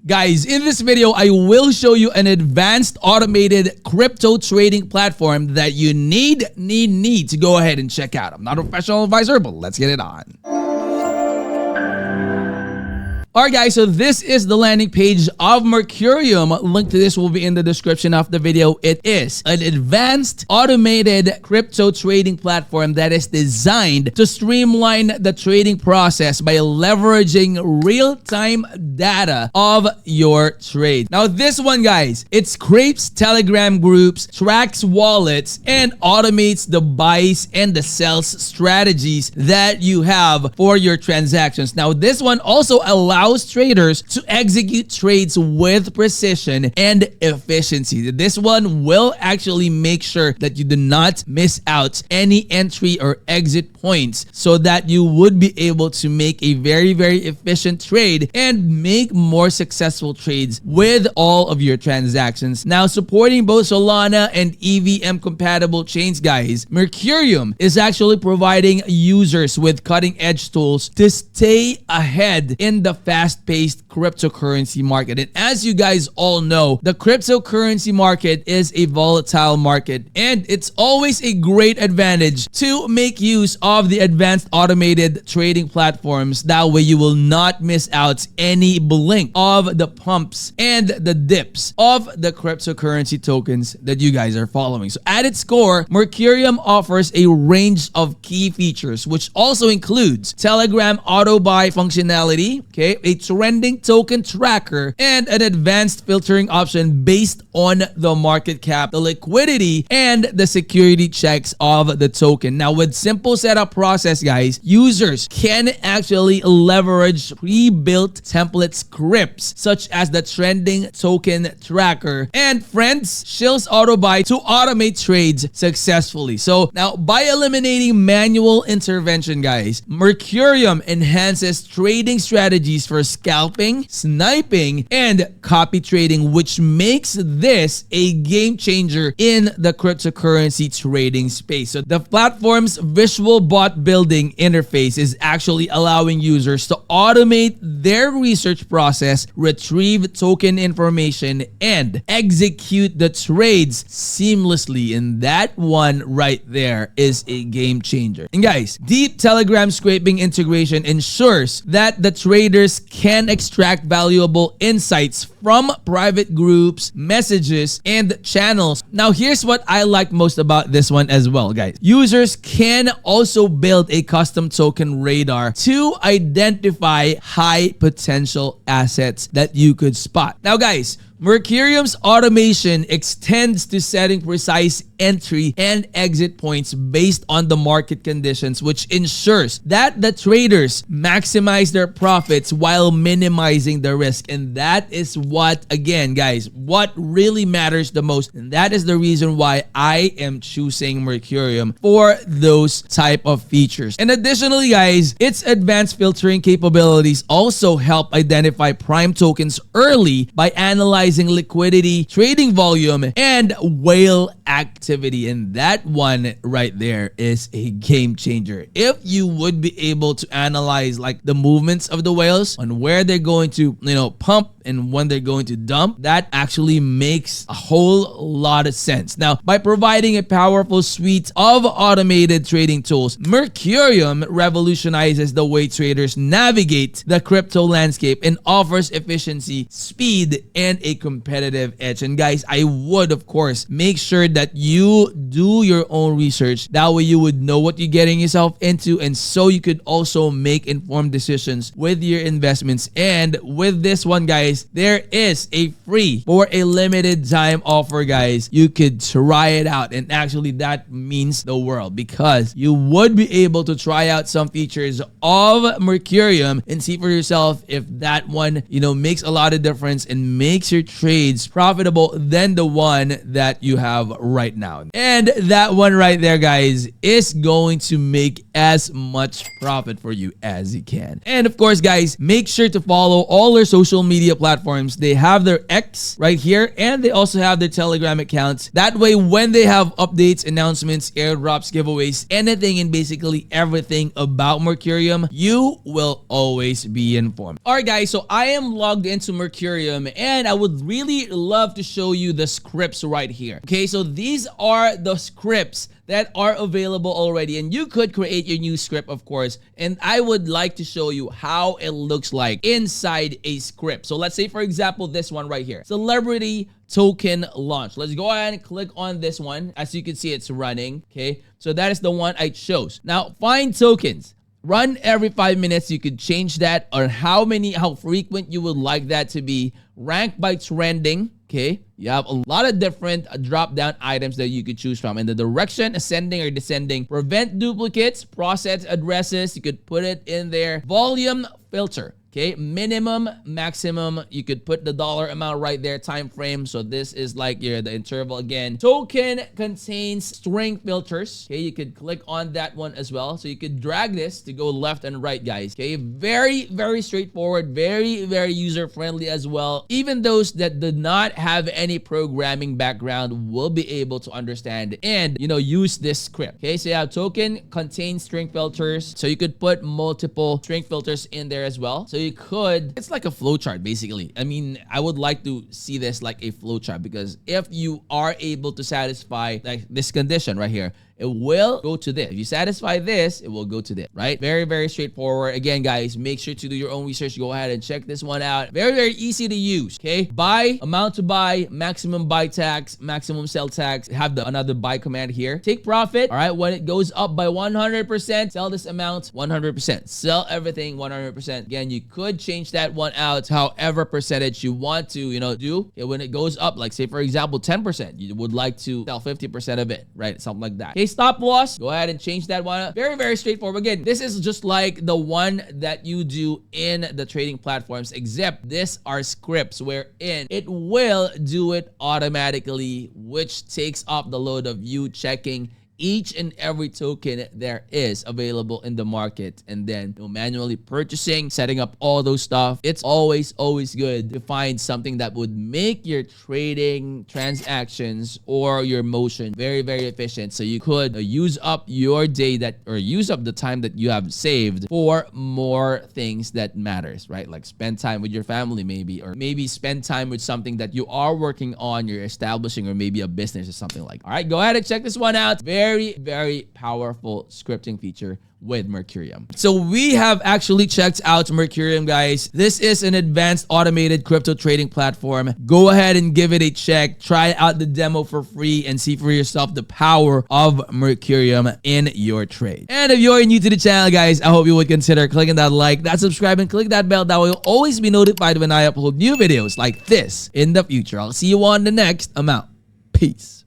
Guys, in this video, I will show you an advanced automated crypto trading platform that you need to go ahead and check out. I'm not a professional advisor, but let's get it on. Alright guys, so this is the landing page of Merkurium. Link to this will be in the description of the video. It is an advanced automated crypto trading platform that is designed to streamline the trading process by leveraging real-time data of your trade. Now this one, guys, it scrapes Telegram groups, tracks wallets, and automates the buys and the sells strategies that you have for your transactions. Now this one also allows traders to execute trades with precision and efficiency. This one will actually make sure that you do not miss out any entry or exit points so that you would be able to make a very efficient trade and make more successful trades with all of your transactions. Now, supporting both Solana and EVM compatible chains, guys, Merkurium is actually providing users with cutting-edge tools to stay ahead in the fast-paced cryptocurrency market. And as you guys all know, the cryptocurrency market is a volatile market, and it's always a great advantage to make use of the advanced automated trading platforms. That way you will not miss out any blink of the pumps and the dips of the cryptocurrency tokens that you guys are following. So at its core, Merkurium offers a range of key features, which also includes Telegram auto buy functionality, okay, a trending token tracker, and an advanced filtering option based on the market cap, the liquidity, and the security checks of the token. Now, with simple setup process, guys, users can actually leverage pre-built template scripts such as the trending token tracker and friends Shill's auto buy to automate trades successfully. So now, by eliminating manual intervention, guys, Merkurium enhances trading strategies for scalping, sniping, and copy trading, which makes this a game changer in the cryptocurrency trading space. So the platform's visual bot building interface is actually allowing users to automate their research process, retrieve token information, and execute the trades seamlessly. And that one right there is a game changer. And guys, deep Telegram scraping integration ensures that the traders can extract valuable insights from private groups, messages, and channels. Now, here's what I like most about this one as well, guys. Users can also build a custom token radar to identify high potential assets that you could spot. Now, guys, Merkurium's automation extends to setting precise entry and exit points based on the market conditions, which ensures that the traders maximize their profits while minimizing the risk. And that is what, again, guys, what really matters the most. And that is the reason why I am choosing Merkurium for those type of features. And additionally, guys, its advanced filtering capabilities also help identify prime tokens early by analyzing liquidity, trading volume, and whale activity. And that one right there is a game changer. If you would be able to analyze like the movements of the whales on where they're going to, pump and when they're going to dump, that actually makes a whole lot of sense. Now, by providing a powerful suite of automated trading tools, Merkurium revolutionizes the way traders navigate the crypto landscape and offers efficiency, speed, and a competitive edge. And guys, I would, of course, make sure that you do your own research. That way you would know what you're getting yourself into, and so you could also make informed decisions with your investments. And with this one, guys, there is a free for a limited time offer, guys. You could try it out, and actually that means the world, because you would be able to try out some features of Merkurium and see for yourself if that one, makes a lot of difference and makes your trades profitable than the one that you have right now. And that one right there, guys, is going to make as much profit for you as you can. And of course, guys, make sure to follow all our social media platforms platforms, they have their X right here, and they also have their Telegram accounts. That way, when they have updates, announcements, airdrops, giveaways, anything and basically everything about Merkurium, you will always be informed. Alright guys, so I am logged into Merkurium and I would really love to show you the scripts right here. Okay, so these are the scripts that are available already, and you could create your new script, of course, and I would like to show you how it looks like inside a script. So let's say, for example, this one right here, celebrity token launch. Let's go ahead and click on this one. As you can see, it's running. Okay, so that is the one I chose. Now find tokens, run every 5 minutes. You could change that, or how frequent you would like that to be. Rank by trending. Okay, you have a lot of different drop-down items that you could choose from. In the direction, ascending or descending. Prevent duplicates, process addresses. You could put it in there. Volume filter. Okay, minimum, maximum, you could put the dollar amount right there, time frame. So this is like the interval again. Token contains string filters. Okay, you could click on that one as well. So you could drag this to go left and right, guys. Okay, very straightforward, very user-friendly as well. Even those that did not have any programming background will be able to understand and, use this script. Okay, so you have token contains string filters. So you could put multiple string filters in there as well. So you could, it's like a flowchart basically. I mean, I would like to see this like a flowchart, because if you are able to satisfy like this condition right here, it will go to this. If you satisfy this, it will go to this, right? Very straightforward. Again, guys, make sure to do your own research. Go ahead and check this one out. Very easy to use, okay? Buy, amount to buy, maximum buy tax, maximum sell tax. Have another buy command here. Take profit, all right? When it goes up by 100%, sell this amount 100%. Sell everything 100%. Again, you could change that one out however percentage you want to, do. Okay, when it goes up, like say, for example, 10%, you would like to sell 50% of it, right? Something like that. Okay, stop loss, go ahead and change that one. Very straightforward. Again, this is just like the one that you do in the trading platforms, except these are scripts wherein it will do it automatically, which takes off the load of you checking each and every token there is available in the market, and then manually purchasing, setting up all those stuff. It's always good to find something that would make your trading transactions or your motion very efficient, so you could use up your day or use up the time that you have saved for more things that matters, right? Like spend time with your family maybe, or maybe spend time with something that you are working on, you're establishing, or maybe a business or something like that. All right, go ahead and check this one out. Very powerful scripting feature with Merkurium. So we have actually checked out Merkurium, guys. This is an advanced automated crypto trading platform. Go ahead and give it a check. Try out the demo for free and see for yourself the power of Merkurium in your trade. And if you're new to the channel, guys, I hope you would consider clicking that like, that subscribe, and click that bell. That way you'll always be notified when I upload new videos like this in the future. I'll see you on the next. I'm out. Peace.